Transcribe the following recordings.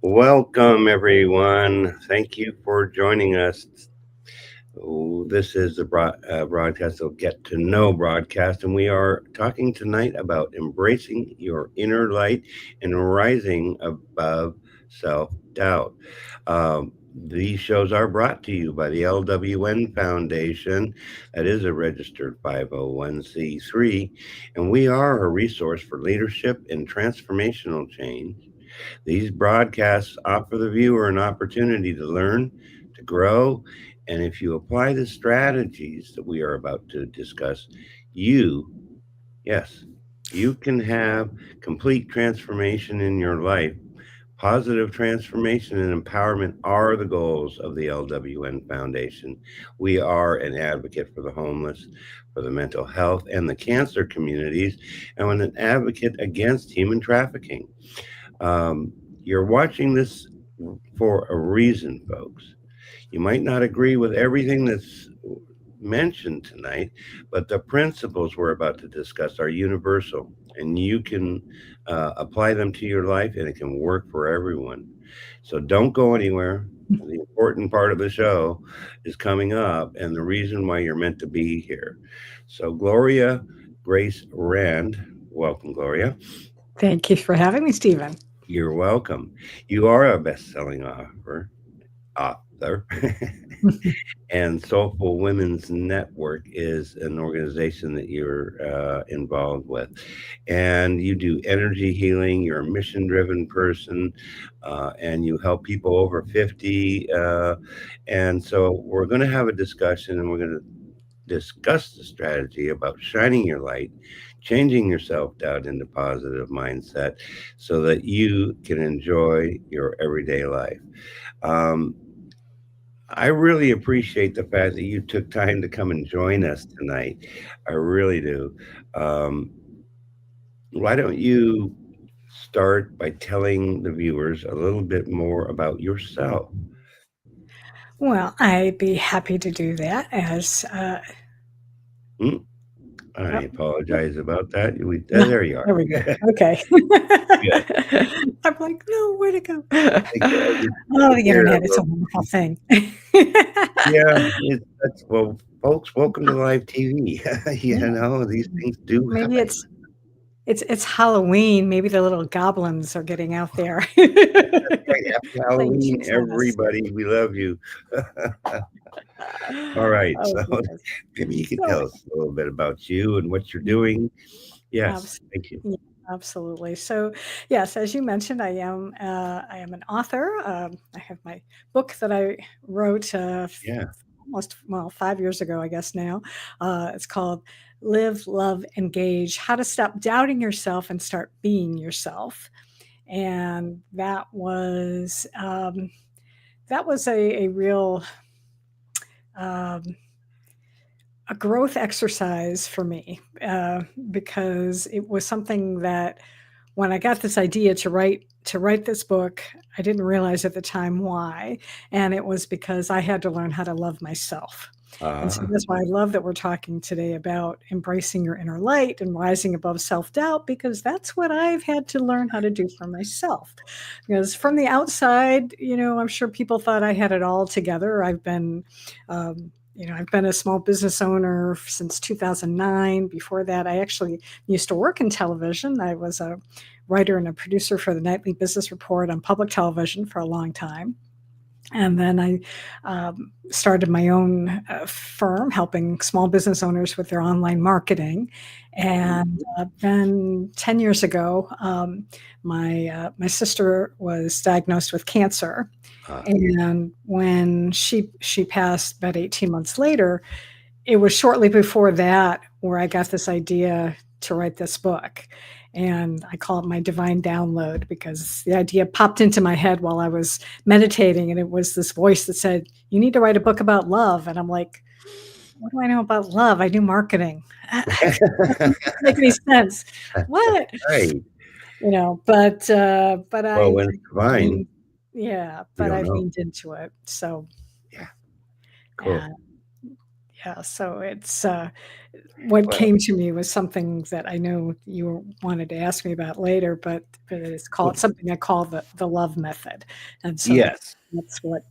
Welcome, everyone. Thank you for joining us. This is the broadcast, of Get to Know broadcast, and we are talking tonight about embracing your inner light and rising above self doubt. These shows are brought to you by the LWN Foundation, that is a registered 501c3, and we are a resource for leadership and transformational change. These broadcasts offer the viewer an opportunity to learn, to grow, and if you apply the strategies that we are about to discuss, you, yes, you can have complete transformation in your life. Positive transformation and empowerment are the goals of the LWN Foundation. We are an advocate for the homeless, for the mental health, and the cancer communities, and an advocate against human trafficking. Um, you're watching this for a reason, folks. You might not agree with everything that's mentioned tonight, but the principles we're about to discuss are universal, and you can apply them to your life, and it can work for everyone. So don't go anywhere. The important part of the show is coming up, and the reason why you're meant to be here. So, Gloria Grace Rand, welcome, Gloria. Thank you for having me, Stephen. You're welcome. You are a best-selling author. And Soulful Women's Network is an organization that you're involved with. And you do energy healing. You're a mission driven person, and you help people over 50. And so we're going to have a discussion, and we're going to discuss the strategy about shining your light, changing your self doubt into positive mindset so that you can enjoy your everyday life. Um, I really appreciate the fact that you took time to come and join us tonight. I really do. Um, why don't you start by telling the viewers a little bit more about yourself? Well, I'd be happy to do that as Mm, oh, I apologize about that. no, There you are. there we go. Okay. Good. I'm like, no, where'd it go? Good. Oh, the Here, internet, it's a wonderful thing. yeah, well, folks. Welcome to live TV. Yeah. These things do Maybe happen. it's Halloween. Maybe the little goblins are getting out there Right, happy playing Halloween, tricks on us. everybody. We love you. All right. Oh, So goodness. maybe you could So, tell us a little bit about you and what you're doing. Yes. abs- Thank you. yeah, absolutely. So, yes, as you mentioned, I am an author. I have my book that I wrote Yeah. almost 5 years ago, I guess now. It's called "Live, Love, Engage: How to Stop Doubting Yourself and Start Being Yourself." And that was a real um, a growth exercise for me because it was something that when I got this idea to write this book, I didn't realize at the time why, and it was because I had to learn how to love myself. And so Uh, that's why I love that we're talking today about embracing your inner light and rising above self-doubt, because that's what I've had to learn how to do for myself. Because from the outside, I'm sure people thought I had it all together. Um, I've been a small business owner since 2009. Before that, I actually used to work in television. I was a writer and a producer for the Nightly Business Report on public television for a long time. And then I started my own firm helping small business owners with their online marketing. And then 10 years ago, my sister was diagnosed with cancer. uh, And when she passed about 18 months later, it was shortly before that where I got this idea to write this book. And I call it my divine download because the idea popped into my head while I was meditating. And it was this voice that said, "You need to write a book about love." And I'm like, what do I know about love? I do marketing. That doesn't make any sense. What? right. But Well, I when it's divine, leaned, yeah, you but don't I know. leaned into it. So, Yeah. Cool. uh, Yeah, so it's what Well, came to me was something that I know you wanted to ask me about later, but it's called well, something I call the love method, and so yes. that's what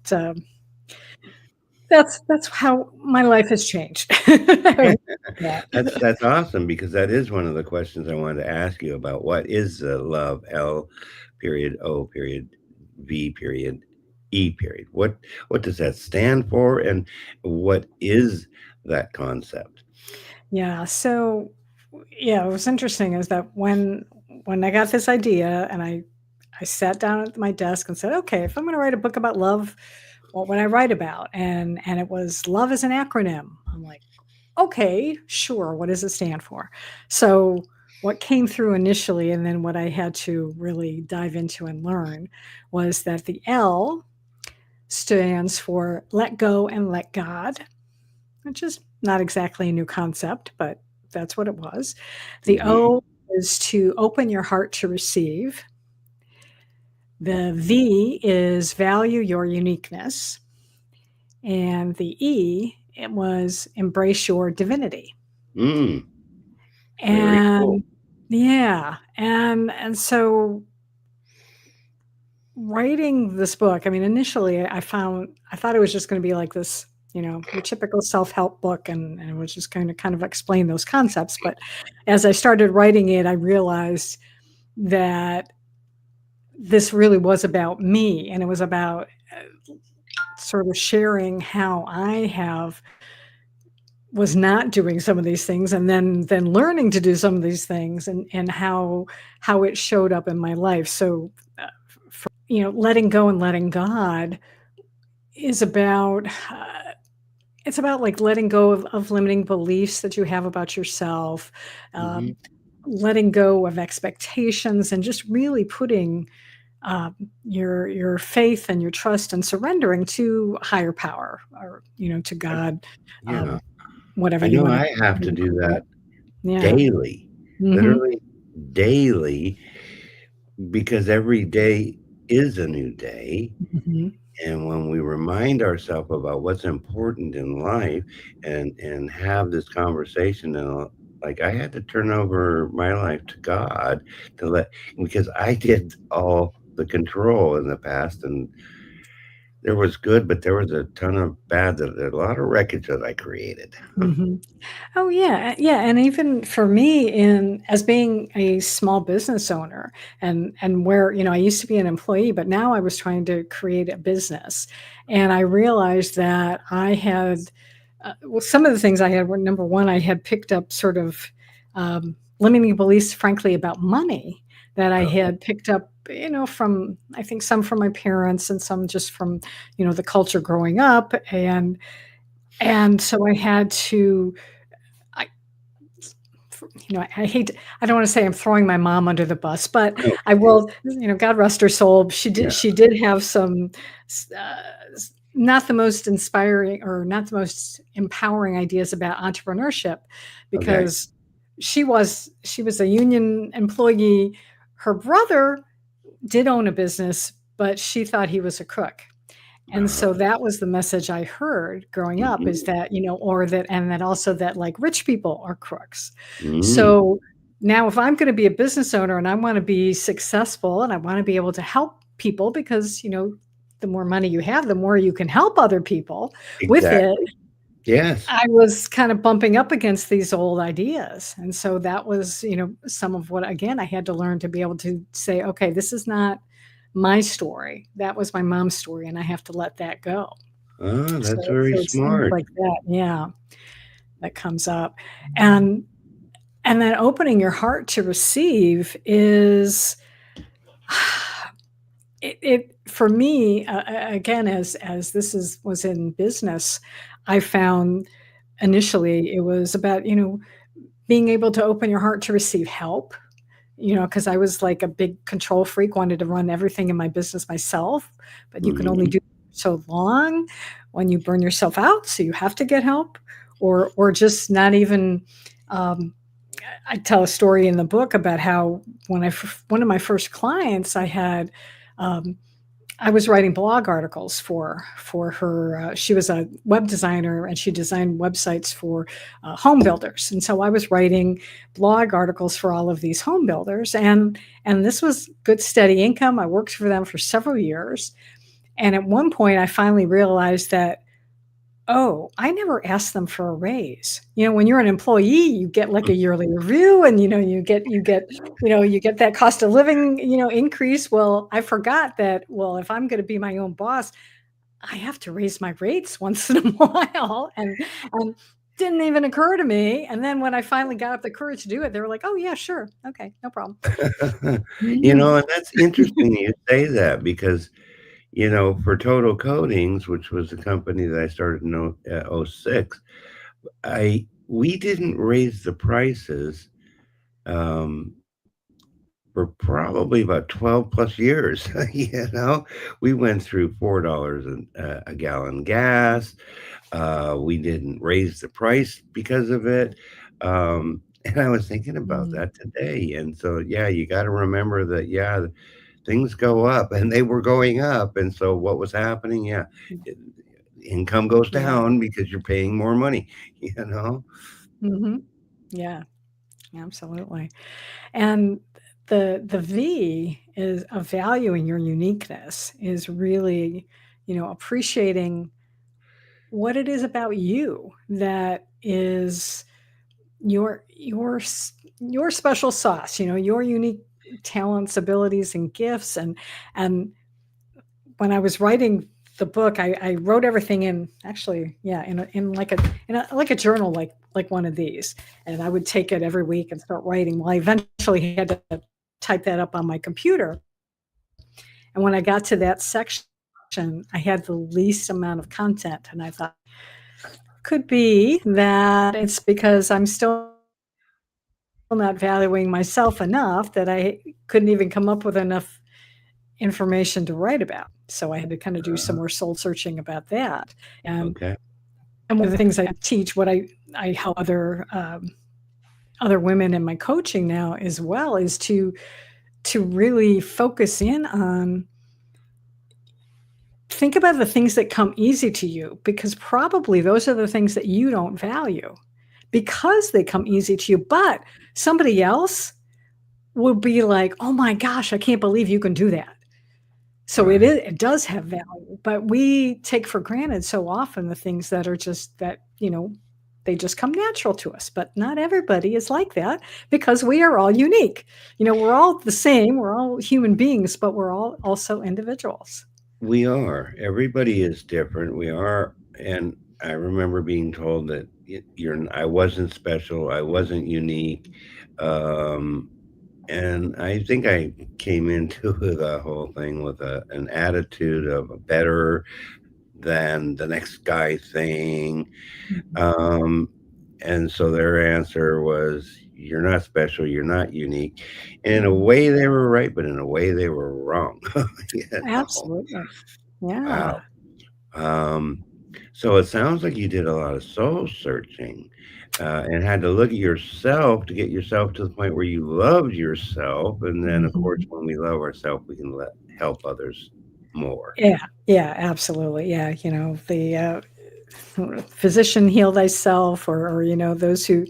that's how my life has changed. Yeah. That's awesome because that is one of the questions I wanted to ask you about. What is the love? L period O period V period E period. What does that stand for, and what is that concept? Yeah. So, yeah, it was interesting is that when I got this idea and I sat down at my desk and said, okay, if I'm going to write a book about love, what would I write about? And it was love is an acronym. I'm like, okay, sure. What does it stand for? So what came through initially, and then what I had to really dive into and learn was that the L stands for let go and let God, which is not exactly a new concept, but that's what it was. The Mhm. O is to open your heart to receive. The V is value your uniqueness. And the E, it was embrace your divinity. Mm, very cool. And yeah, and so writing this book, I mean, initially I thought it was just going to be like this, your typical self-help book, and it was just going to kind of explain those concepts. But as I started writing it, I realized that this really was about me, and it was about sort of sharing how I have was not doing some of these things, and then learning to do some of these things, and how it showed up in my life. So letting go and letting God is about it's about like letting go of limiting beliefs that you have about yourself, Mhm. um, letting go of expectations, and just really putting your faith and your trust and surrendering to higher power, or to I God, Yeah. um, whatever I you know want I have to to do call that it. Yeah. daily, Hmm. literally daily, because every day is a new day. Hmm. And when we remind ourselves about what's important in life and have this conversation, and like I had to turn over my life to God to let, because I did all the control in the past, and there was good, but there was a ton of bad, that a lot of wreckage that I created. Hmm. Oh yeah, yeah, and even for me, in as being a small business owner, and where I used to be an employee, but now I was trying to create a business, and I realized that I had well, some of the things I had were, number one, I had picked up sort of limiting beliefs, frankly, about money that I had picked up, from I think some from my parents and some just from the culture growing up, and so I had to. I, I hate, I don't want to say I'm throwing my mom under the bus, but I Okay. will, God rest her soul. Yeah. She did have some, not the most inspiring or not the most empowering ideas about entrepreneurship, Okay. because she was a union employee. Her brother did own a business, but she thought he was a crook. And Uh, so that was the message I heard growing up, is mhm, that, or that, and then also that like rich people are crooks. mm, So now if I'm going to be a business owner and I want to be successful and I want to be able to help people, because, the more money you have, the more you can help other people with it. exactly. Yes. I was kind of bumping up against these old ideas. And so that was, some of what, again, I had to learn to be able to say, okay, this is not my story. That was my mom's story, and I have to let that go. Oh, that's very So it's things smart. like that, yeah, that comes up. And and then opening your heart to receive is it for me, again, as this is was in business, I found initially it was about, being able to open your heart to receive help, because I was like a big control freak, wanted to run everything in my business myself, but you can only Mhm. do so long when you burn yourself out. So you have to get help, or just not even. Um, I tell a story in the book about how one of my first clients, I had. Um, I was writing blog articles for her. She was a web designer, and she designed websites for home builders. And so I was writing blog articles for all of these home builders, and this was good steady income. I worked for them for several years, and at one point, I finally realized that, oh, I never asked them for a raise. When you're an employee, you get like a yearly review, and you get that cost of living, increase. Well, I forgot that, well, if I'm going to be my own boss, I have to raise my rates once in a while, and didn't even occur to me. And then when I finally got up the courage to do it, they were like, "Oh yeah, sure. Okay, no problem." Mhm. And that's interesting you say that because, for Total Coatings, which was a company that I started in '06, we didn't raise the prices, um, for probably about 12 plus years. We went through $4 a gallon gas. We didn't raise the price because of it. And I was thinking about Mm, that today. And so, yeah, you got to remember that, yeah, things go up and they were going up. And so what was happening? Yeah, it, income goes yeah. down because you're paying more money, you know? Hmm. Yeah. Absolutely. And the V is of valuing your uniqueness, is really, appreciating what it is about you that is your special sauce, your unique talents, abilities, and gifts. And when I was writing the book, I wrote everything in, actually, yeah, like a journal, like one of these, and I would take it every week and start writing. Well, I eventually had to type that up on my computer, and when I got to that section, I had the least amount of content, and I thought, could be that it's because I'm still not valuing myself enough that I couldn't even come up with enough information to write about. So I had to kind of do some Uh, more soul searching about that. And okay. and one of the things I teach, what I help other women in my coaching now as well, is to really focus in on, think about the things that come easy to you, because probably those are the things that you don't value because they come easy to you. But somebody else will be like, "Oh my gosh, I can't believe you can do that." So Right. it does have value, but we take for granted so often the things that are just that, they just come natural to us. But not everybody is like that, because we are all unique. We're all the same, we're all human beings, but we're all also individuals. We are. Everybody is different. We are. And I remember being told that I wasn't special. I wasn't unique. Um, and I think I came into the whole thing with an attitude of a better than the next guy thing. Mhm. Um, and so their answer was, "You're not special. You're not unique." And in a Mhm. way, they were right, but in a way, they were wrong. you know? Absolutely. Wow. Yeah. Um, so it sounds like you did a lot of soul searching, and had to look at yourself to get yourself to the point where you loved yourself. And then, of course, Mhm. when we love ourselves, we can help others more. Yeah. Yeah, absolutely. Yeah, the physician heal thyself, or those who,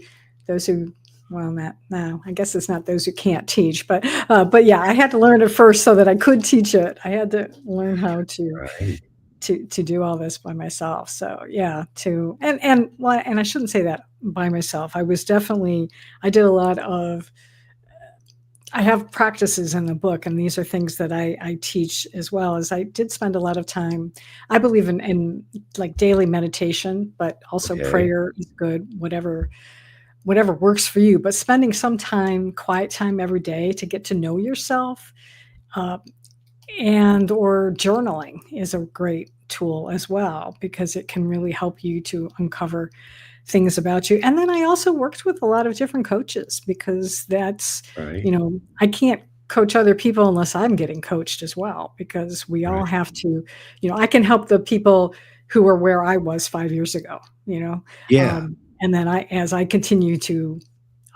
well, not, no, I guess it's not those who can't teach, but yeah, I had to learn it first so that I could teach it. I had to learn how Right. to do all this by myself. So yeah, and I shouldn't say that by myself. I did a lot of, I have practices in the book, and these are things that I teach as well. As I did spend a lot of time, I believe in like daily meditation, but also Okay. prayer is good, whatever works for you. But spending some time, quiet time every day to get to know yourself, uh, and or journaling is a great tool as well, because it can really help you to uncover things about you. And then I also worked with a lot of different coaches, because Right. I can't coach other people unless I'm getting coached as well, because we all Right. have to, I can help the people who were where I was 5 years ago, Yeah. and then as I continue to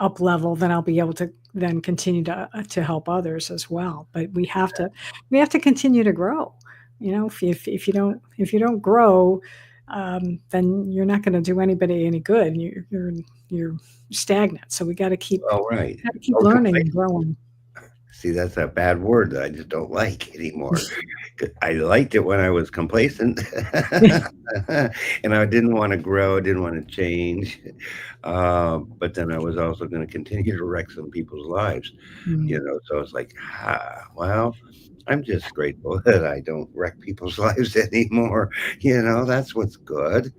up level, then I'll be able to then continue to help others as well. But we have to continue to grow. if you don't grow, then you're not going to do anybody any good. You're stagnant. So we Well, right. got to keep Or learning complacent. and growing. See, that's a bad word that I just don't like anymore. I liked it when I was complacent, and I didn't want to grow, didn't want to change. But then I was also going to continue to wreck some people's lives, Mm. So it's like, well, I'm just grateful that I don't wreck people's lives anymore. That's what's good.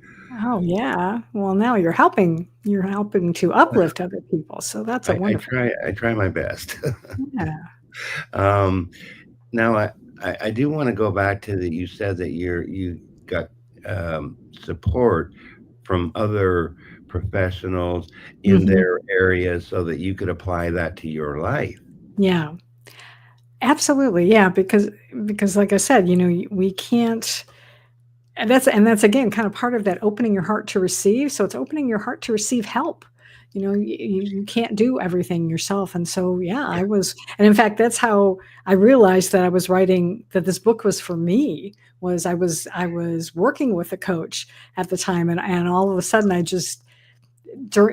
Oh yeah. Well, now you're helping to uplift other people. So that's a wonderful. I try my best. Yeah. um, Now, I do want to go back to that. You said that you got support from other professionals in Hmm. their areas so that you could apply that to your life. Yeah. Absolutely. Yeah. Because like I said, we can't. And that's again kind of part of that opening your heart to receive. So it's opening your heart to receive help. You can't do everything yourself. And so yeah, Yeah. and in fact, that's how I realized that I was writing, that this book was for me. Was I was working with a coach at the time, and all of a sudden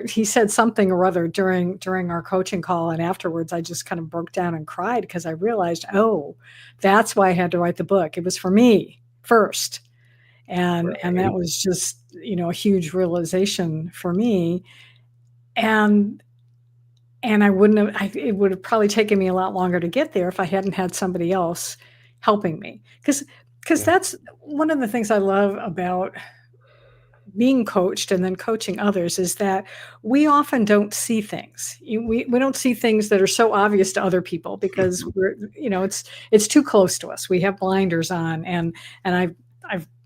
he said something or other during our coaching call, and afterwards I just kind of broke down and cried because I realized, oh, that's why I had to write the book. It was for me first. And that Right. was just a huge realization for me. And and I wouldn't have it would have probably taken me a lot longer to get there if I hadn't had somebody else helping me, because Yeah. that's one of the things I love about being coached and then coaching others, is that we often don't see things. We don't see things that are so obvious to other people because it's too close to us. We have blinders on. And I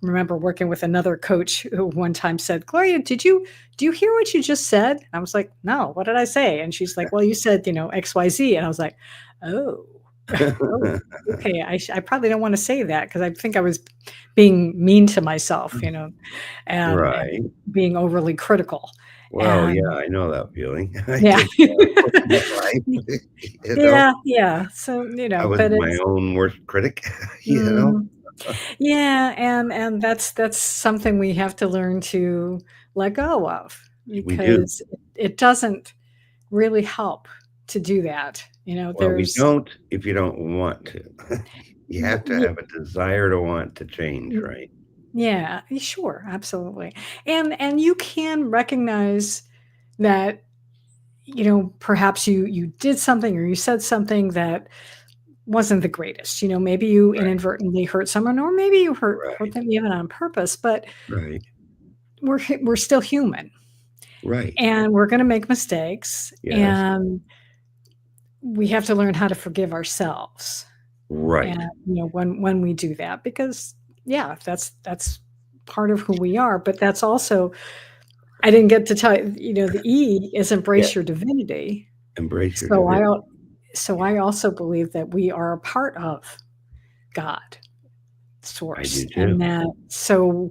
remember working with another coach who one time said, "Gloria, do you hear what you just said?" And I was like, "No, what did I say?" And she's like, "Well, you said, XYZ." And I was like, "Oh, oh, okay. I probably don't want to say that because I think I was being mean to myself, and Right. being overly critical." Well, yeah, And I know that feeling. I yeah. did most of my life. you know, Yeah, yeah. So, I was but my it's own worst critic. You know, mhm. Yeah, and that's something we have to learn to let go of, we do. because it doesn't really help to do that. Well, we There's don't if you don't want to. You have to y- have a desire to want to change, y- right? yeah, sure, absolutely. And you can recognize that, perhaps you did something or you said something that wasn't the greatest. Maybe you Right, inadvertently hurt someone, or maybe you hurt right, them even on purpose, but right, we're still human, right. and we're going to make mistakes, Yes, and we have to learn how to forgive ourselves. And right. when we do that, because yeah, that's part of who we are. But that's also, I didn't get to tell you, the E is Yeah, embrace your divinity. embrace your So divinity. I also believe that we are a part of God I do source, and too. that so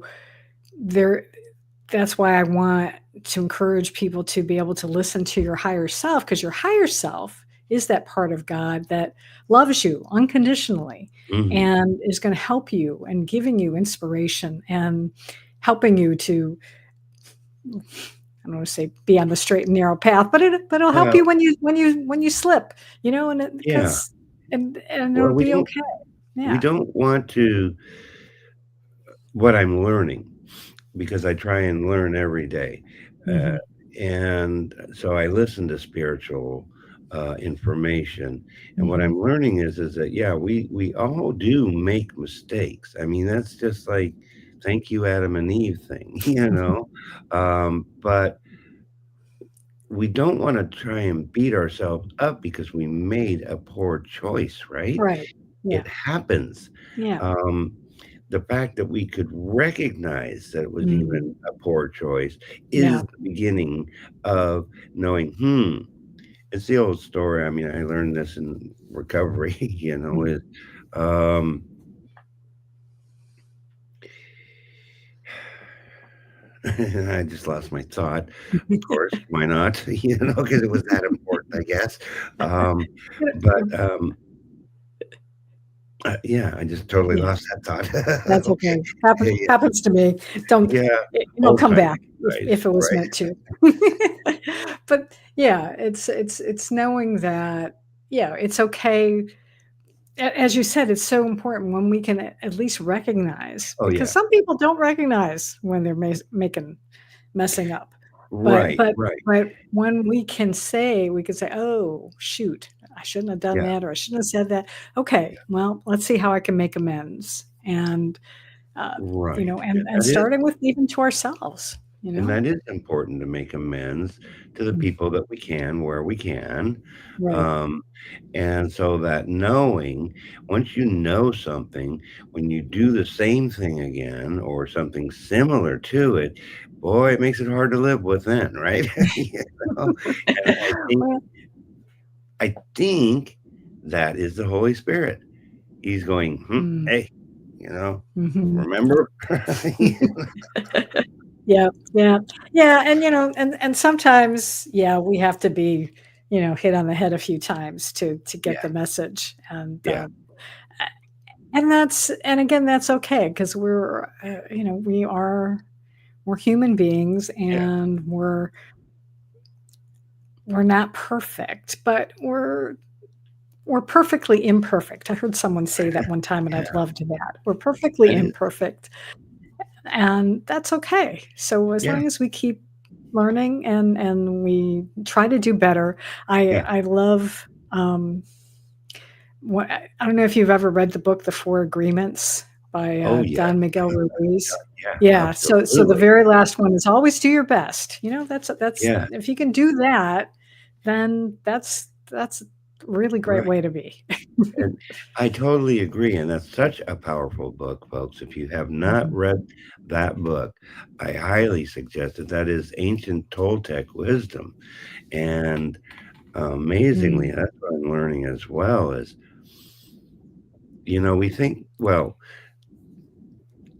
there that's why I want to encourage people to be able to listen to your higher self, because your higher self is that part of God that loves you unconditionally Mhm. and is going to help you and giving you inspiration and helping you to, I don't want to say be on the straight and narrow path, but it'll help Well, you when you slip, and yeah. because and Well, it'll be okay. we Yeah. don't want to what I'm learning because I try and learn every day. Uh, Mhm. and so I listen to spiritual information. And what Mhm. I'm learning is that yeah, we all do make mistakes. I mean, that's just like thank you, Adam and Eve thing, But we don't want to try and beat ourselves up because we made a poor choice, right? Right. Yeah. It happens. Yeah. Um, the fact that we could recognize that it was Mm. even a poor choice is Yeah. the beginning of knowing, it's the old story. I mean, I learned this in recovery, Mhm. is um, I just lost my thought. Of course, why not? Because it was that important, I guess. Um, but Yeah, I just totally Yeah, lost that thought. that's Okay. okay. Happens Yeah, happens to me. Don't yeah, it'll old come time back guys, if it was right? meant to. But yeah, it's knowing that, yeah, it's okay. As you said, it's so important when we can at least recognize, Oh, because yeah. some people don't recognize when they're making messing up. But Right, but right. but when we can say, "Oh, shoot, I shouldn't have done Yeah, that, or I shouldn't have said that. Okay, well, let's see how I can make amends." And right. and That is starting with even to ourselves, you and know? that is important to make amends to the Mm, people that we can, where we can. right. Um, and so that knowing, once you know something, when you do the same thing again or something similar to it, boy, it makes it hard to live with then, right? You know? And Well, I think that is the Holy Spirit. He's going, mm, hey, mhm. remember? Yeah, yeah, yeah, and, and sometimes, yeah, we have to be, hit on the head a few times to get Yeah, the message, and, yeah, and again, that's okay, because we're human beings, yeah. and we're not perfect, but we're perfectly imperfect. I heard someone say that one time, and I've Yeah, loved that. We're perfectly that is, imperfect, and that's okay. So as yeah, long as we keep learning and we try to do better, I yeah. I love what I don't know if you've ever read the book The Four Agreements by Oh, yeah, Don Miguel Ruiz. yeah, Yeah, so the absolutely. very last one is always do your best. That's Yeah, if you can do that, then that's a really great right. way to be. And I totally agree, and that's such a powerful book, folks. If you have not Mhm, read that book, I highly suggest it. That is ancient Toltec wisdom, and amazingly, mm, that's what I'm learning as well is, we think, well,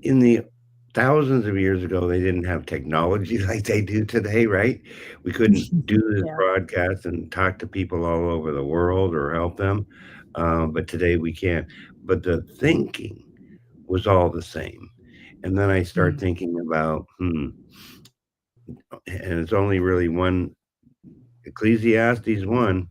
in the thousands of years ago, they didn't have technology like they do today, right? We couldn't do this yeah, broadcast and talk to people all over the world or help them, but today we can. But the thinking was all the same. And then I start mm, thinking about, and it's only really one Ecclesiastes 1.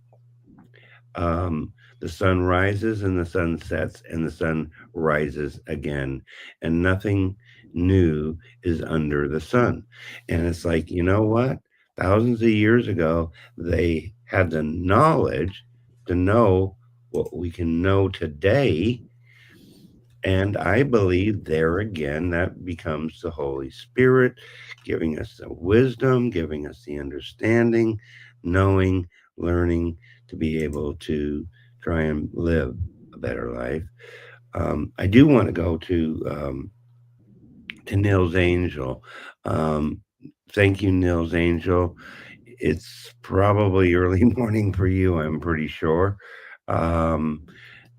The sun rises and the sun sets and the sun rises again, and nothing new is under the sun. And it's like, you know what? Thousands of years ago, they had the knowledge to know what we can know today. And I believe there again, that becomes the Holy Spirit giving us the wisdom, giving us the understanding, knowing, learning to be able to try and live a better life. I do want to go to Nils Angel. Um, thank you, Nils Angel. It's probably early morning for you, I'm pretty sure. Um,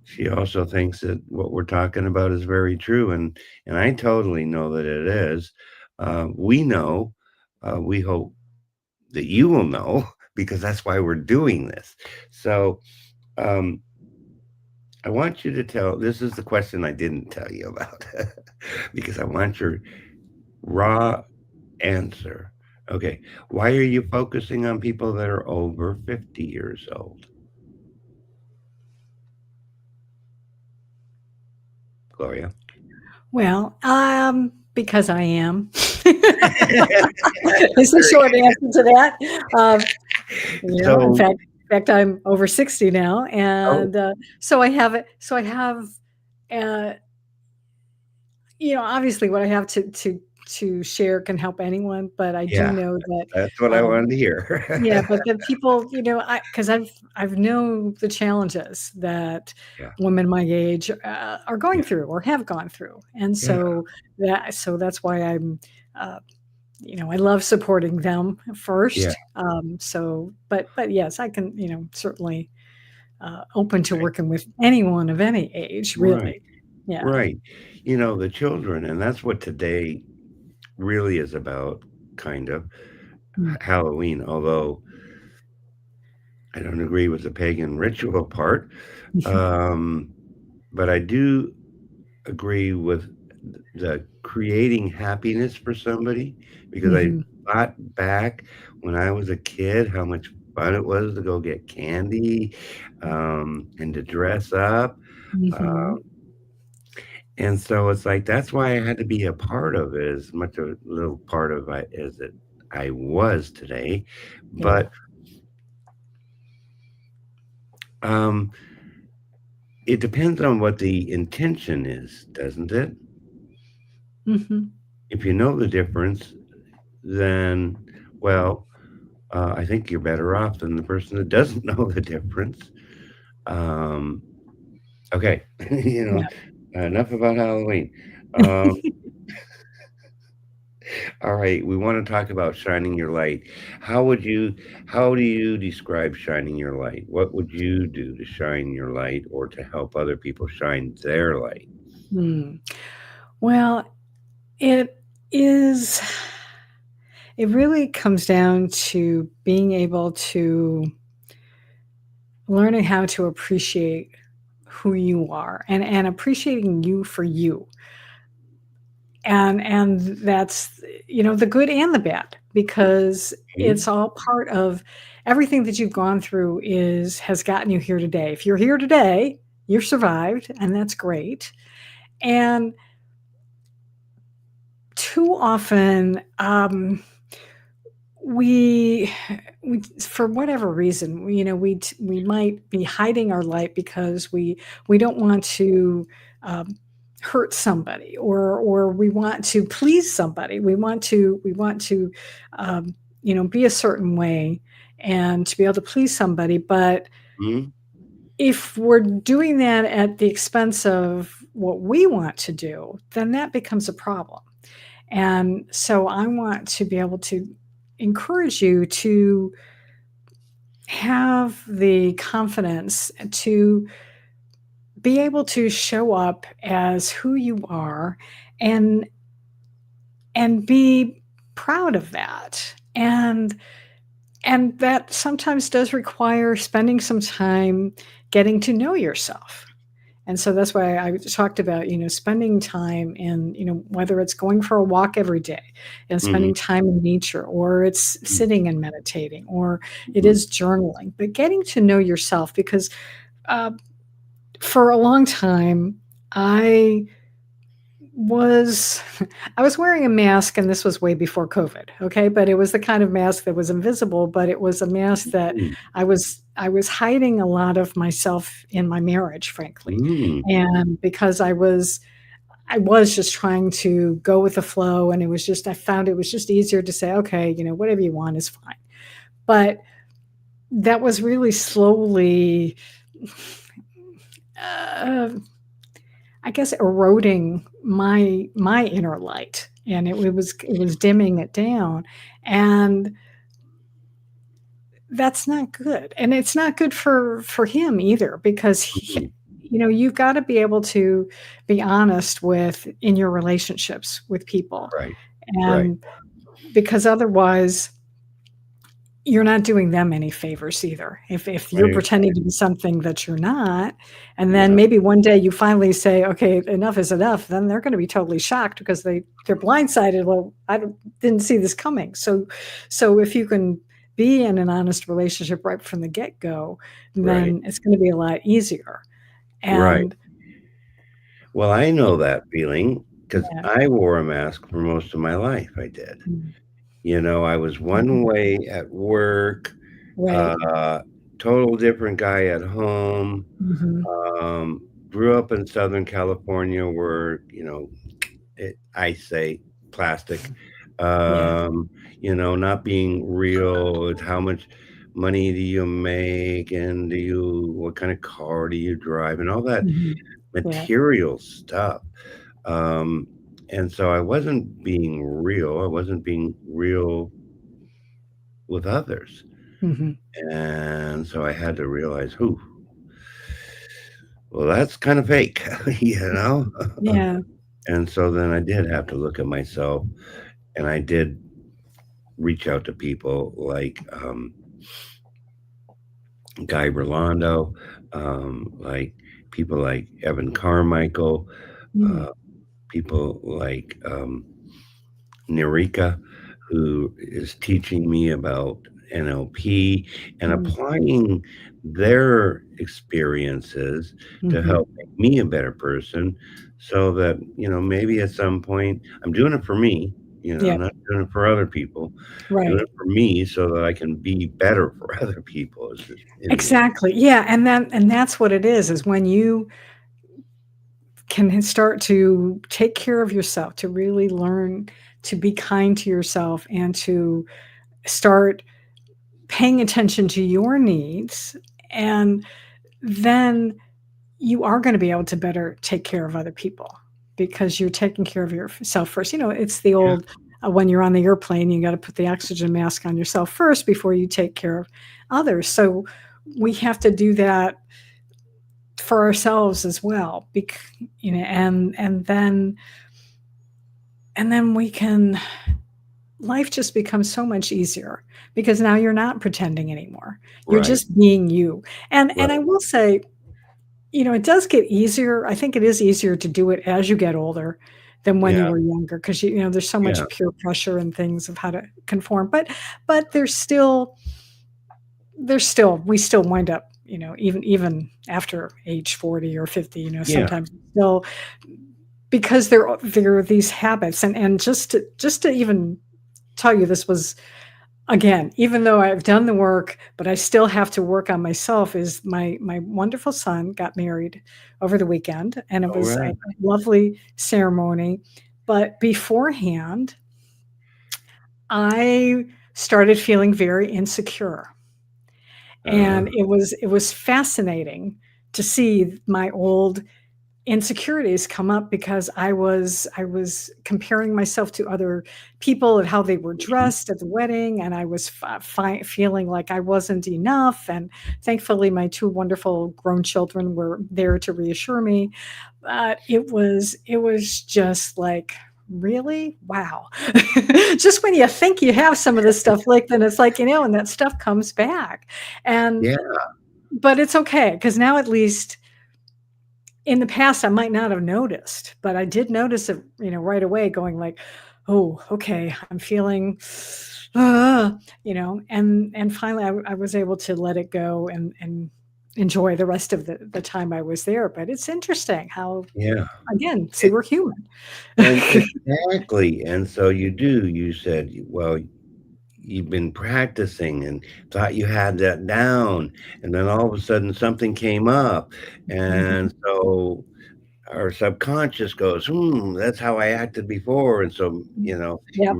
she also thinks that what we're talking about is very true, and I totally know that it is. We know, we hope that you will know because that's why we're doing this. So, um, I want you to tell this is the question I didn't tell you about because I want your raw answer. Okay, why are you focusing on people that are over 50 years old, Gloria? well, because I am. Is the Very short answer to that. In so, fact, I'm over 60 now, oh, and so I have, uh, obviously, what I have to share can help anyone, but I do yeah, know that, that's what I um, wanted to hear. yeah, but then people, because I've known the challenges that Yeah, women my age are yeah, going through or have gone through, and yeah, so that's why uh, I love supporting them yeah, first. But yes, I can, certainly open to right, working with anyone of any age, right, really. Yeah. right. The children, and that's what today really is about, kind of Mm. Halloween, although I don't agree with the pagan ritual part. Um, but I do agree with the creating happiness for somebody because I Mhm. thought back when I was a kid how much fun it was to go get candy, and to dress up. Uh, Mhm. and so it's like that's why I had to be a part of it as much a little part of it as it I was today. Yeah. But um, it depends on what the intention is, doesn't it? Mhm. If you know the difference, then, well, I think you're better off than the person that doesn't know the difference. Um, okay, you know, Yeah. enough about Halloween. Um, all right, we want to talk about shining your light. How would you, how do you describe shining your light? What would you do to shine your light or to help other people shine their light? Mm. Well, it is it really comes down to being able to learning how to appreciate who you are and appreciating you for you. And that's, the good and the bad, because it's Mhm. all part of everything that you've gone through has gotten you here today. If you're here today, you've survived, and that's great. And too often, we we for whatever reason, we might be hiding our light because we don't want to um, hurt somebody, or we want to please somebody. We want to be a certain way and to be able to please somebody. But Mhm. if we're doing that at the expense of what we want to do, then that becomes a problem. And so I want to be able to encourage you to have the confidence to be able to show up as who you are, and be proud of that. And that sometimes does require spending some time getting to know yourself. And so that's why I talked about, spending time in, whether it's going for a walk every day and Mhm. spending time in nature, or it's Mhm. sitting and meditating, or it Mhm. is journaling, but getting to know yourself. Because uh, for a long time, I was I was wearing a mask, and this was way before COVID, okay? But it was the kind of mask that was invisible, but it was a mask that Mhm. I was hiding a lot of myself in my marriage, frankly. Mhm. And because I was just trying to go with the flow, and I found it was just easier to say, okay, whatever you want is fine. But that was really slowly uh, I guess, eroding my inner light, and it was dimming it down. And that's not good, and it's not good for him either, because Mhm. you've got to be able to be honest with in your relationships with people. Right. Right. And because otherwise you're not doing them any favors either. If you're Right. pretending to be something that you're not, and then Yeah. maybe one day you finally say, "Okay, enough is enough," then they're gonna be totally shocked because they're blindsided. "Well, didn't see this coming." So if you can be in an honest relationship right from the get-go, Right. then it's gonna be a lot easier. Right. And Well, I know that feeling because yeah. I wore a mask for most of my life. I did. Mm. I was one Mhm. way at work, Right. uh, total different guy at home. Mhm. Um, Grew up in Southern California where, I say plastic, Yeah. um, not being real. It's how much money do you make and what kind of car do you drive and all that Mhm. Yeah. material stuff. Um, and so I wasn't being real. I wasn't being real with others. Mhm. And so I had to realize, who, well, that's kind of fake, you know? Yeah. And so then I did have to look at myself and I did reach out to people like Guy Berlando. like people like Evan Carmichael, Mm, uh, people like Narika, who is teaching me about NLP and mm, applying their experiences to mhm. help make me a better person so that, maybe at some point I'm doing it for me, Yep, not doing it for other people, doing right. it for me so that I can be better for other people is in the end. Exactly. Yeah, and that's what it is when you can start to take care of yourself, to really learn to be kind to yourself and to start paying attention to your needs, and then you are going to be able to better take care of other people because you're taking care of yourself first. It's the Yeah, old when you're on the airplane, you got to put the oxygen mask on yourself first before you take care of others. So we have to do that for ourselves as well. And then we can life just becomes so much easier because now you're not pretending anymore. You're right. just being you. And I Right. will say, it does get easier. I think it is easier to do it as you get older than when you Yeah. were younger because there's so Yeah. much peer pressure and things of how to conform. But there's still we still wind up, even after age 40 or 50, Yeah. sometimes still because there are these habits and just to even tell you this was again, even though I've done the work, but I still have to work on myself, is my wonderful son got married over the weekend, and it All was a right. lovely ceremony. But beforehand, I started feeling very insecure. Uh, And it was fascinating to see my old insecurities come up because I was comparing myself to other people and how they were mhm. dressed at the wedding, and I was feeling like I wasn't enough. And thankfully, my two wonderful grown children were there to reassure me. But it was just like, really, wow. Just when you think you have some of this stuff, like, then it's like, and that stuff comes back. And Yeah. but it's okay because now at least in the past, I might not have noticed, but I did notice it, right away, going like, "Oh, okay, I'm feeling," uh, and finally, I was able to let it go and enjoy the rest of the time I was there. But it's interesting how, Yeah. again, see, we're human. And exactly, and so you said, well, you've been practicing and thought you had that down, and then all of a sudden something came up, and Mhm. so our subconscious goes, that's how I acted before, and so, you Yep.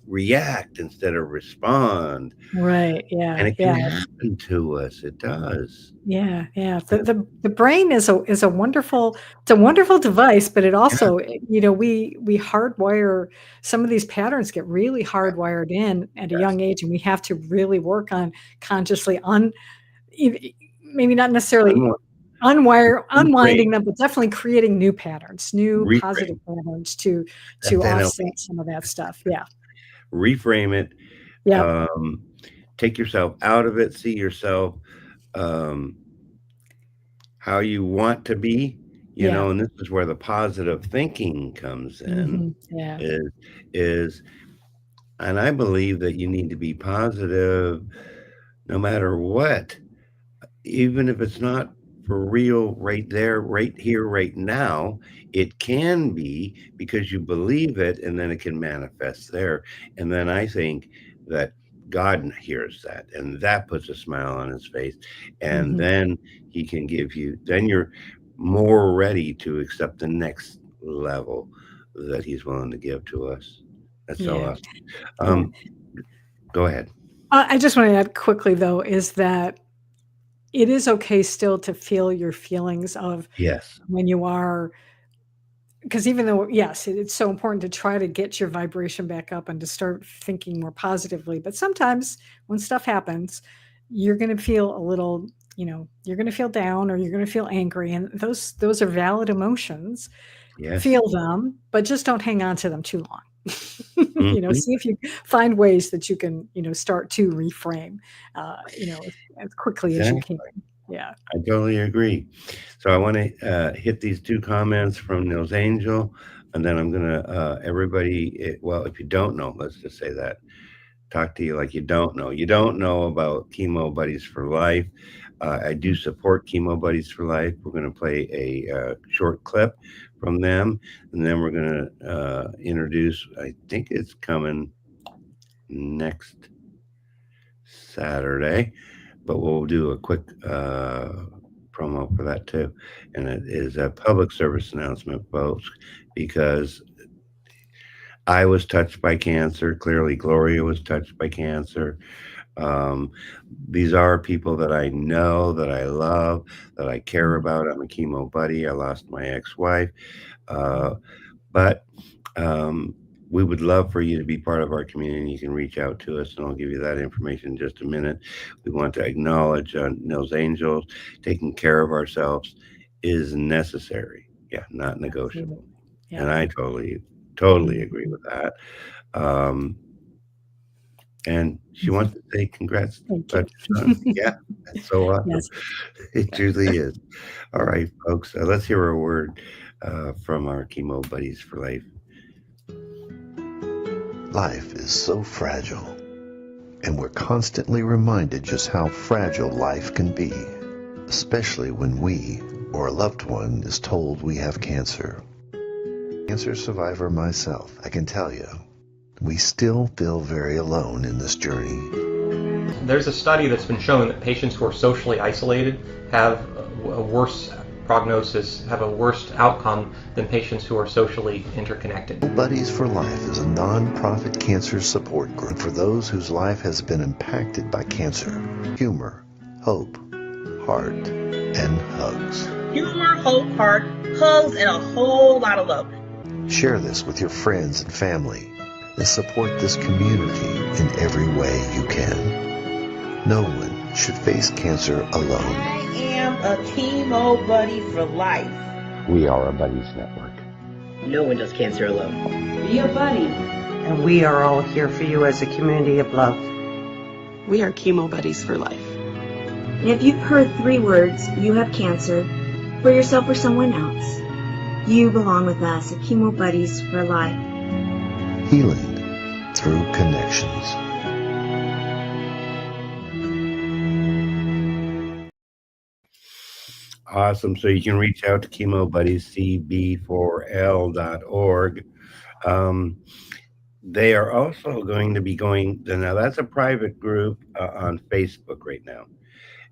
react instead of respond, Right. and Yeah. it can Yeah. happen to us, it does. Yeah, yeah. Yeah, The brain is a wonderful it's a wonderful device, but it yeah, also, we hardwire some of these patterns get really hardwired in at a yes. young age, and we have to really work on consciously e maybe not necessarily Unwi reframe, unwinding them, but definitely creating new patterns, new positive reframe, patterns to that's offset NLP. some of that stuff. Yeah. Reframe it, Yep. um, take yourself out of it, see yourself, um, how you want to be, Yeah. and this is where the positive thinking comes in, Mhm. Yeah. is and I believe that you need to be positive no matter what, even if it's not for real right there, right here, right now, it can be because you believe it and then it can manifest there. And then I think that God hears that and that puts a smile on his face. And Mhm. then he can give you, then you're more ready to accept the next level that he's willing to give to us. That's so Yeah. awesome. Yeah. Um, Go ahead. I just wanna add quickly, though, is that it is okay still to feel your feelings of Yes. when you are, because even though, yes, it's so important to try to get your vibration back up and to start thinking more positively, but sometimes when stuff happens, you're gonna feel a little, you're gonna feel down or you're gonna feel angry, and those are valid emotions. Yes. Feel them, but just don't hang on to them too long. Mhm. See if you find ways that you can, start to reframe, as quickly as you Exactly. can. Yeah. I totally agree. So I want to hit these two comments from Nils Angel, and then I'm gonna everybody. Well, if you don't know, let's just say that. Talk to you like you don't know. You don't know about Chemo Buddies for Life. I do support Chemo Buddies for Life. We're going to play a short clip from them, and then we're going to introduce. I think it's coming next Saturday, but we'll do a quick promo for that too. And it is a public service announcement, folks, because I was touched by cancer. Clearly, Gloria was touched by cancer. Um, these are people that I know, that I love, that I care about. I'm a chemo buddy. I lost my ex-wife. But we would love for you to be part of our community. You can reach out to us, and I'll give you that information in just a minute. We want to acknowledge Nils Angels. Taking care of ourselves is necessary. Yeah, not negotiable. Yeah. And I totally agree with that. And she wants to say congrats about your son. Yeah, that's so awesome. Yes. It truly is. All right, folks, let's hear a word from our Chemo Buddies for Life. Life is so fragile, and we're constantly reminded just how fragile life can be, especially when we or a loved one is told we have cancer. Cancer survivor myself, I can tell you, we still feel very alone in this journey. There's a study that's been shown that patients who are socially isolated have a worse prognosis, have a worse outcome than patients who are socially interconnected. Buddies for Life is a non-profit cancer support group for those whose life has been impacted by cancer. Humor, hope, heart, and hugs. Humor, hope, heart, hugs, and a whole lot of love. Share this with your friends and family and support this community in every way you can. No one should face cancer alone. I am a chemo buddy for life. We are a Buddies Network. No one does cancer alone. Be a buddy. And we are all here for you as a community of love. We are chemo buddies for life. And if you've heard 3 words, you have cancer, for yourself or someone else, you belong with us at Chemo Buddies for Life. Healing through connections. Awesome. So you can reach out to Chemo Buddies, cb4l.org. They are also going to be going, now that's a private group on Facebook right now.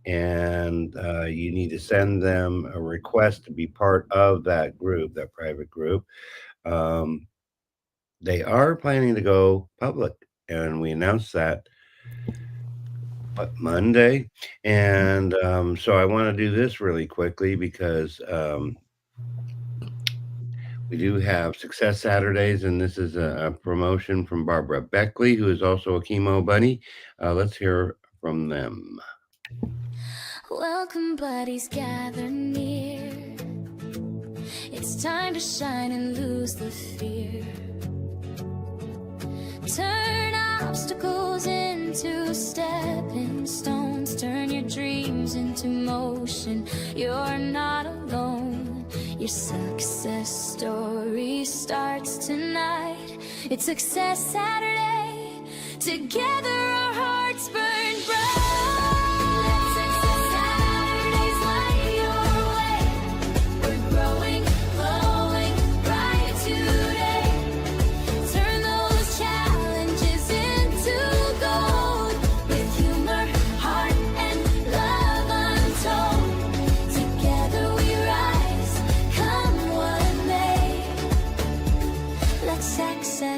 And you need to send them a request to be part of that group, that private group. They are planning to go public, and we announced that Monday. And so I want to do this really quickly because we do have Success Saturdays, and this is a promotion from Barbara Beckley, who is also a chemo buddy. Let's hear from them. Welcome, buddies, gather near. It's time to shine and lose the fear. Turn obstacles into stepping stones. Turn your dreams into motion. You're not alone. Your success story starts tonight. It's Success Saturday. Together our hearts burn bright.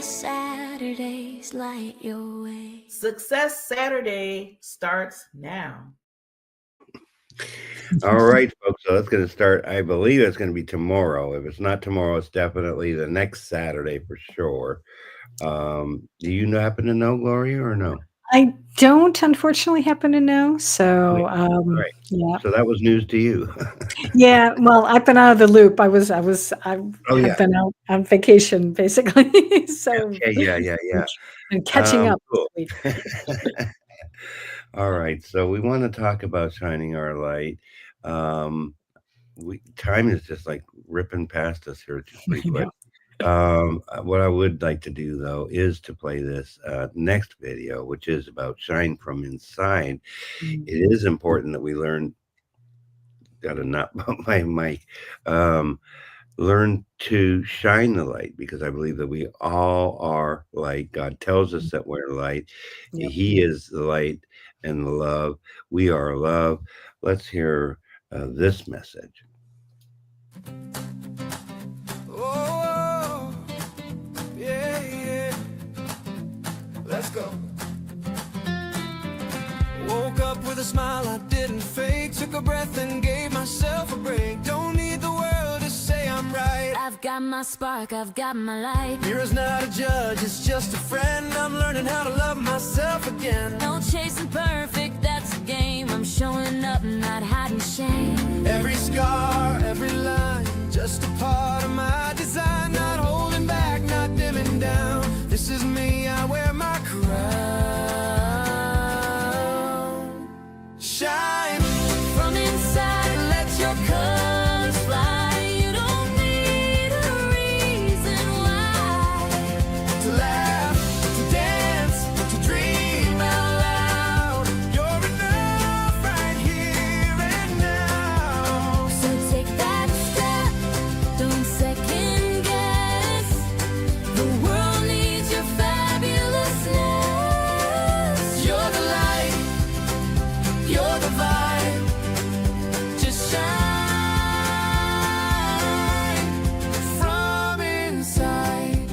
Saturdays light your way. Success Saturday starts now. All right, folks. So that's going to start. I believe it's going to be tomorrow. If it's not tomorrow, it's definitely the next Saturday for sure. Do you happen to know, Gloria, or no? I don't, unfortunately, happen to know. So, right. Yeah. So that was news to you. Yeah. Well, I've been out of the loop. I've been out on vacation, basically. So yeah. And catching up. Cool. All right, so we want to talk about shining our light. Um, time is just like ripping past us here pretty I quick. know. What I would like to do though is to play this next video, which is about shine from inside. Mm. It is important that we learn. Got to not bump my mic. Um, Learn to shine the light because I believe that we all are light. God tells us that we're light. Yep. He is the light and the love. We are love. Let's hear this message. Oh, yeah, yeah. Let's go. Woke up with a smile I didn't fake. Took a breath and gave myself a break. Don't need the world to say I'm right. I've got my spark, I've got my light. Mirror's not a judge, it's just a friend. I'm learning how to love myself again. No chasing perfect, that's a game. I'm showing up, not hiding shame. Every scar, every line, just a part of my design. Not holding back, not dimming down. This is me, I wear my crown. Shine from inside, let your colors fly. You don't need a reason why to laugh, to dance, to dream out loud. You're enough right here and now. So take that step, don't second guess. The world needs your fabulousness. You're the light, you're the vibe. Just shine from inside.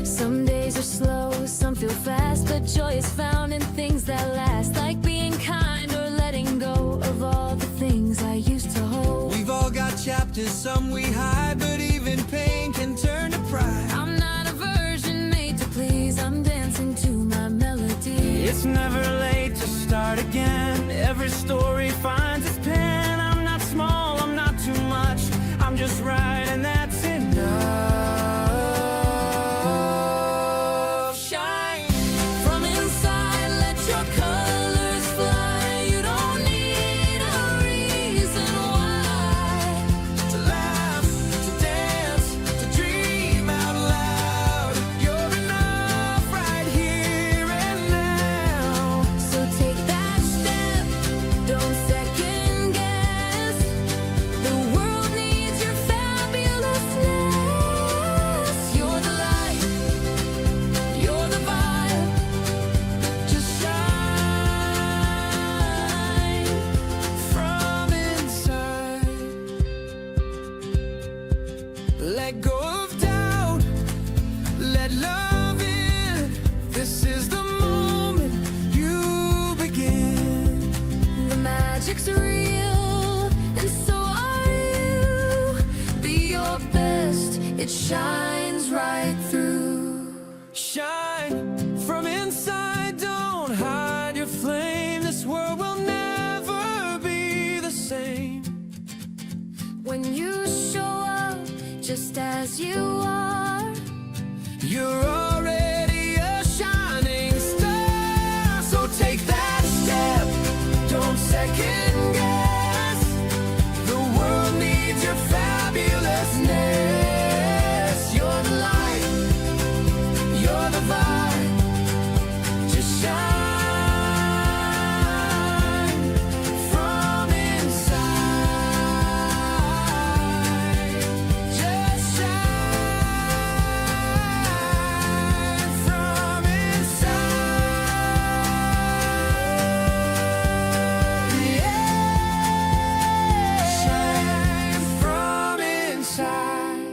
Some days are slow, some feel fast, but joy is found in things that last, like being kind or letting go of all the things I used to hold. We've all got chapters, some we hide, but even pain can turn to pride. I'm not a version made to please, I'm dancing to my melody. It's never late to start again. Every story finds its pen. I'm not small, I'm not too much. I'm just right, and that's enough. Shine From inside, let your colors fly. You don't need a reason why to laugh, to dance, to dream out loud. You're enough right here and now. So take that step, don't second guess. The world needs your fabulousness. You're the light, you're the vibe. Just shine from inside. Let go of doubt, let love in. This is the moment you begin. The magic's real, and so are you. Be your best, it shines right through. Shine from inside, don't hide your flame. This world will never be the same. When you show up just as you are, You're already a shining star. So take that step, don't second guess. The world needs your fabulousness. You're the light, you're the vibe. Just shine from inside. Just shine from inside. Yeah, shine from inside.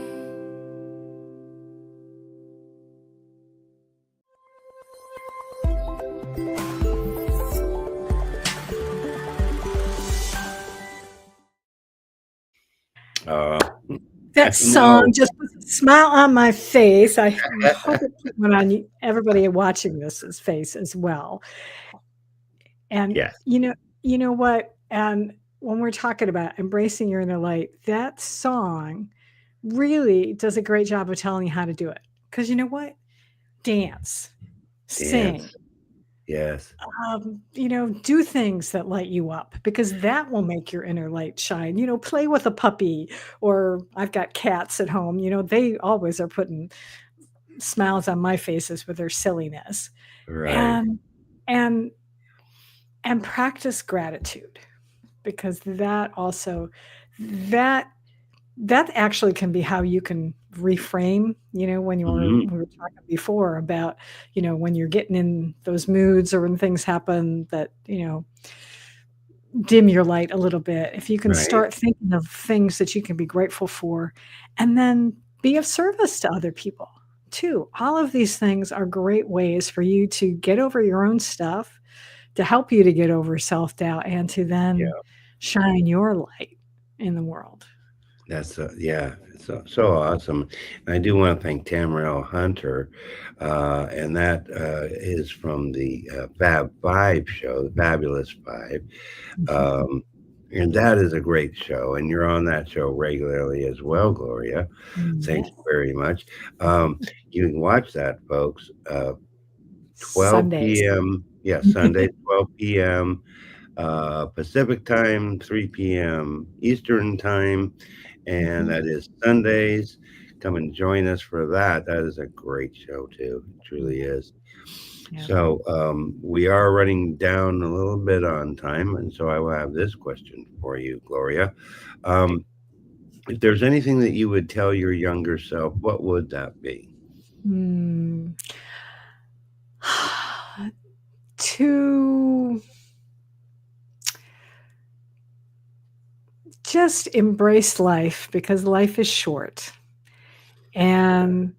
Uh, That no. song just puts a smile on my face. I hope it put one on everybody watching this's face as well. And Yes. you know what? When we're talking about embracing your inner light, that song really does a great job of telling you how to do it. Because you know what? Dance, sing, Dance. Yes. Do things that light you up because that will make your inner light shine. Play with a puppy, or I've got cats at home. They always are putting smiles on my faces with their silliness. Right. And and and practice gratitude, because that that actually can be how you can reframe, when Mhm. we were talking before about, when you're getting in those moods or when things happen that, dim your light a little bit. If you can Right. start thinking of things that you can be grateful for, and then be of service to other people too. All of these things are great ways for you to get over your own stuff, to help you to get over self-doubt, and to then Yeah. shine your light in the world. That's yeah, so awesome. And I do want to thank Tamara Hunter, and that is from the Fab Five show, the Fabulous Five, um, and that is a great show. And you're on that show regularly as well, Gloria. Thank Yes. you very much. You can watch that, folks. 12 Sundays. p.m. Yeah, Sunday, 12 p.m. Pacific time, 3 p.m. Eastern time, and Mhm. that is Sundays. Come and join us for that. That is a great show too. It truly Yeah. is. Yeah. So we are running down a little bit on time, and so I will have this question for you, Gloria. Um, if there's anything that you would tell your younger self, what would that be? Mm. To just embrace life, because life is short, and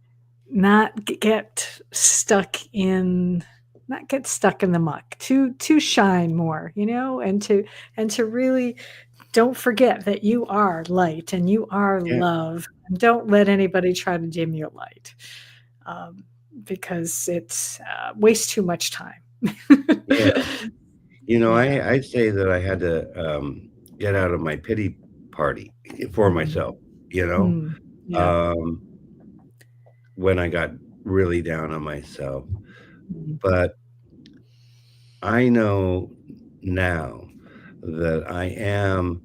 not get stuck in the muck, to shine more, and to really don't forget that you are light and you are Yeah, love, and don't let anybody try to dim your light, um, because it's wastes too much time. yeah. Yeah. I'd say that I had to get out of my pity party for Mhm. myself. You know, Mm. Yeah. um, when I got really down on myself. Mhm. But I know now that I am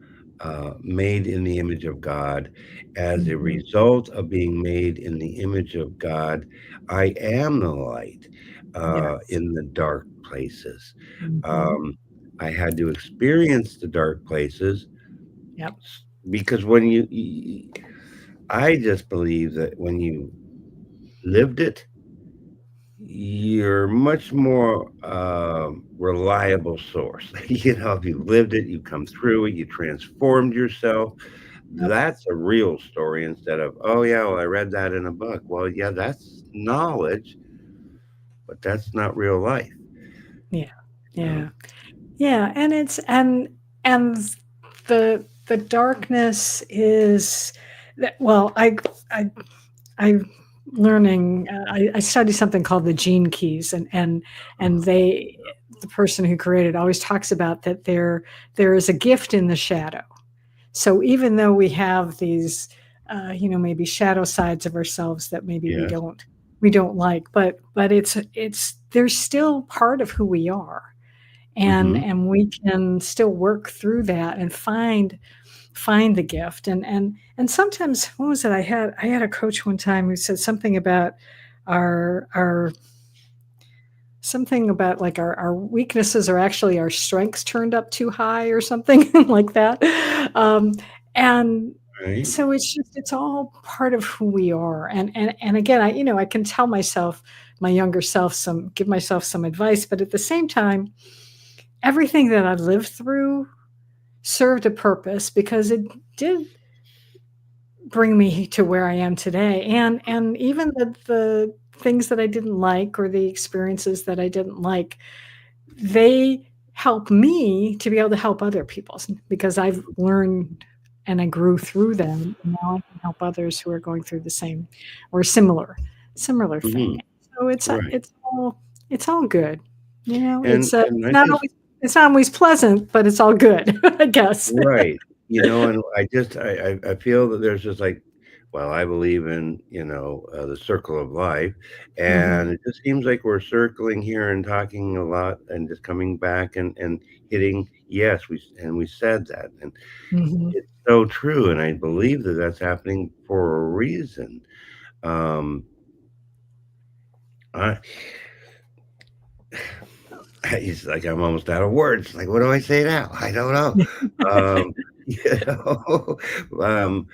made in the image of God. As a Mhm. result of being made in the image of God, I am the light Yes. in the dark places. Mhm. Um, I had to experience the dark places Yep. because when I just believe that when you lived it, you're much more reliable source. If you lived it, you come through it, you transformed yourself. Yep. That's a real story instead of, oh yeah, well, I read that in a book. Well, yeah, that's knowledge, but that's not real life. Yeah. You know? Yeah. Yeah, and it's and the darkness is that, well, I'm learning, I study something called the gene keys, and the person who created always talks about that there is a gift in the shadow. So even though we have these, maybe shadow sides of ourselves that maybe we Yes. don't like, but it's they're still part of who we are, Hmm. and we can still work through that and find the gift. And sometimes, what was it, I had a coach one time who said something about our something about, like, our weaknesses are actually our strengths turned up too high, or something like that. And Right. so it's all part of who we are. And again, I can tell myself, my younger self, give myself some advice, but at the same time, everything that I've lived through served a purpose, because it did bring me to where I am today. And even the things that I didn't like, or the experiences that I didn't like, they help me to be able to help other people, because I've learned and I grew through them. And now I can help others who are going through the same or similar Hmm. thing. So Right. it's all good. And It's I not just always pleasant, but it's all good, I guess. right. And I feel that there's just like well, I believe in, the circle of life. Mhm. And it just seems like we're circling here and talking a lot and just coming back and hitting, yes, we said that. And Mhm. it's so true. And I believe that that's happening for a reason. Um, I, it's like I'm almost out of words. Like, what do I say now? I don't know. Um, you know, um,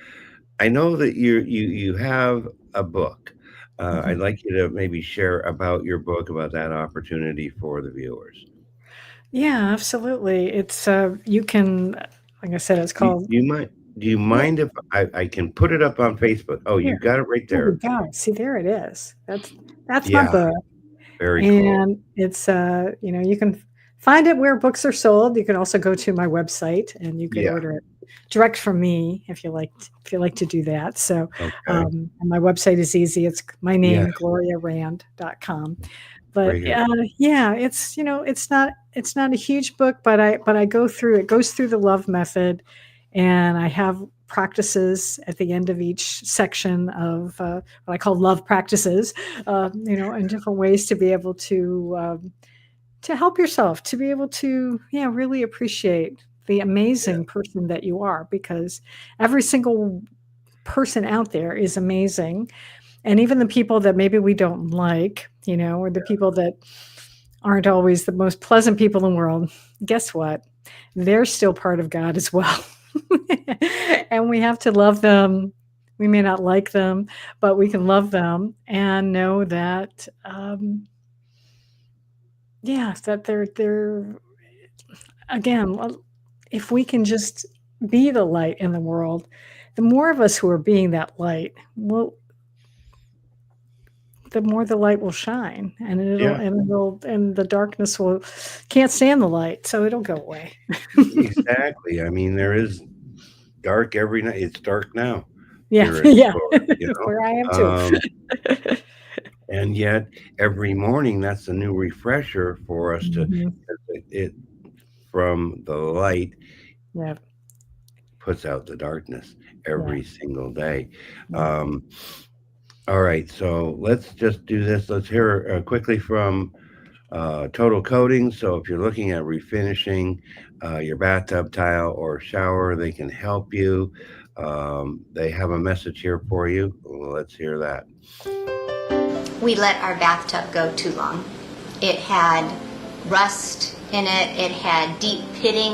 I know that you have a book. I'd Mhm. like you to maybe share about your book, about that opportunity for the viewers. Yeah, absolutely. It's you can, like I said, it's Do called. you mind? Do you Yeah, mind if I can put it up on Facebook? Oh, here. you got it right There we there. go. See, there it is. That's my Yeah, book. very cool. And it's you can find it where books are sold. You can also go to my website and you could Yeah. order it direct from me if you like to do that. So Okay. and my website is easy. It's my Yeah. name, gloriarand.com. But Right here. yeah, it's not a huge book, but I go through it goes through the love method, and I have practices at the end of each section of what I call love practices, and different ways to be able to help yourself, to be able to, yeah, really appreciate the Yeah. amazing person that you are, because every single person out there is amazing. And even the people that maybe we don't like, or the people that aren't always the most pleasant people in the world, guess what? They're still part of God as well. And we have to love them. We may not like them, but we can love them and know that, yeah, that they're again, well, if we can just be the light in the world, the more of us who are being that light, will the more the light will shine, and Yeah. the darkness will can't stand the light, so it'll go away. Exactly. I mean, there is dark every night. It's dark now Yeah, here in yeah, Florida. where I am too. Um, and yet every morning that's a new refresher for us to Mhm. it from the light Yeah, puts out the darkness yeah, every single day. yeah. Um, all right, so let's just do this. Let's hear quickly from Total Coating. So if you're looking at refinishing your bathtub tile or shower, they can help you. They have a message here for you. Let's hear that. We let our bathtub go too long. It had rust in it, it had deep pitting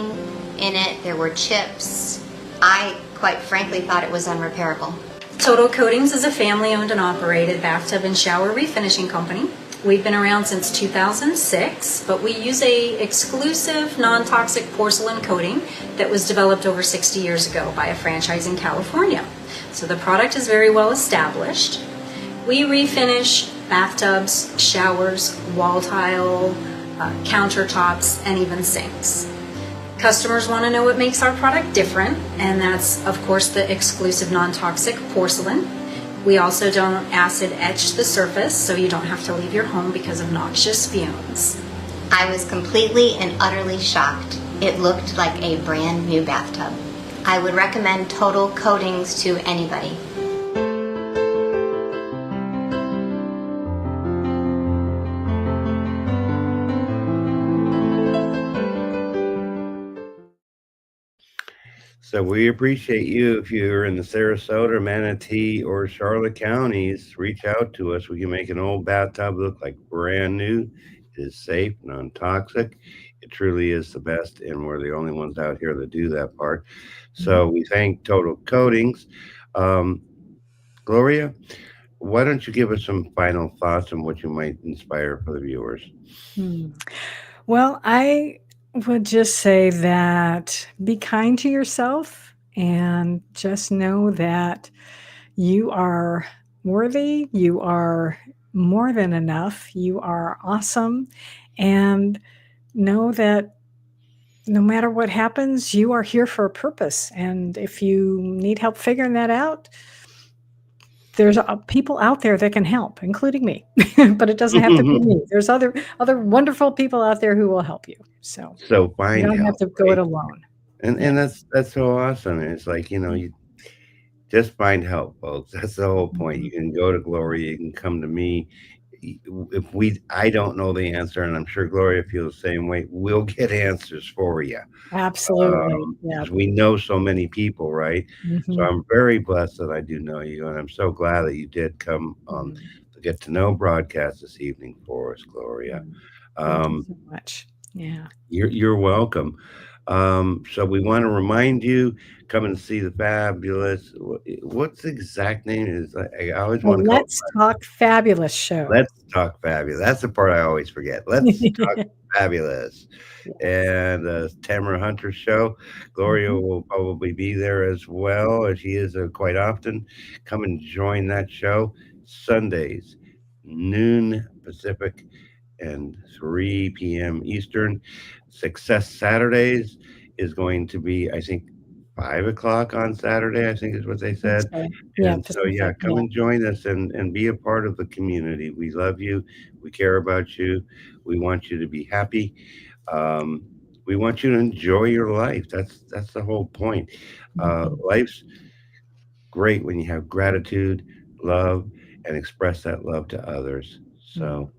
in it, there were chips. I, quite frankly, thought it was unrepairable. Total Coatings is a family-owned and operated bathtub and shower refinishing company. We've been around since 2006, but we use a exclusive non-toxic porcelain coating that was developed over 60 years ago by a franchise in California. So the product is very well established. We refinish bathtubs, showers, wall tile, countertops, and even sinks. Customers want to know what makes our product different, and that's, of course, the exclusive non-toxic porcelain. We also don't acid etch the surface, so you don't have to leave your home because of noxious fumes. I was completely and utterly shocked. It looked like a brand new bathtub. I would recommend Total Coatings to anybody. So we appreciate you. If you're in the Sarasota, Manatee, or Charlotte counties, reach out to us. We can make an old bathtub look like brand new. It is safe, non-toxic. It truly is the best, and we're the only ones out here that do that part. So we thank Total Coatings. Gloria, why don't you give us some final thoughts on what you might inspire for the viewers? Hmm. Well, I would just say that be kind to yourself and just know that you are worthy, you are more than enough, you are awesome, and know that no matter what happens, you are here for a purpose. And if you need help figuring that out, there's people out there that can help, including me. But it doesn't have to be me. There's other wonderful people out there who will help you. So So you find don't have help, to go it right? alone. And Yeah. that's so awesome. It's like, you just find help, folks. That's the whole point. Mhm. You can go to Gloria, you can come to me. If I don't know the answer, and I'm sure Gloria feels the same way, we'll get answers for you. Absolutely. Yeah. Because we know so many people, right? So Mhm. I'm very blessed that I do know you, and I'm so glad that you did come on Mhm. the Get to Know broadcast this evening for us, Gloria. Thank you Um, so much. Yeah. you're welcome. So we want to remind you, come and see the fabulous. What's the exact name? Is I always The want to call it Let's Talk Fabulous show. Let's Talk Fabulous. That's the part I always forget. Let's Talk Fabulous. And Tamara Hunter's show. Gloria Mhm. will probably be there as well, as she is quite often. Come and join that show Sundays, noon Pacific and 3 p.m. Eastern. Success Saturdays is going to be, I think, 5 o'clock on Saturday, I think is what they Think said. so. Yeah, And so, yeah, Pacific. come Yeah. and join us and be a part of the community. We love you. We care about you. We want you to be happy. Um, we want you to enjoy your life. That's the whole point. Mhm. Life's great when you have gratitude, love, and express that love to others. Mhm. So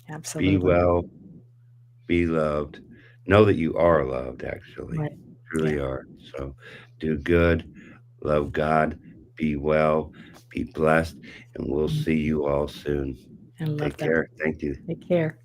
be Absolutely. well, be loved. Know that you are loved, actually. Right. Truly Yeah. are. So do good, love God, be well, be blessed, and we'll see Mhm. you all soon. I love Take that. care. Thank you. Take care.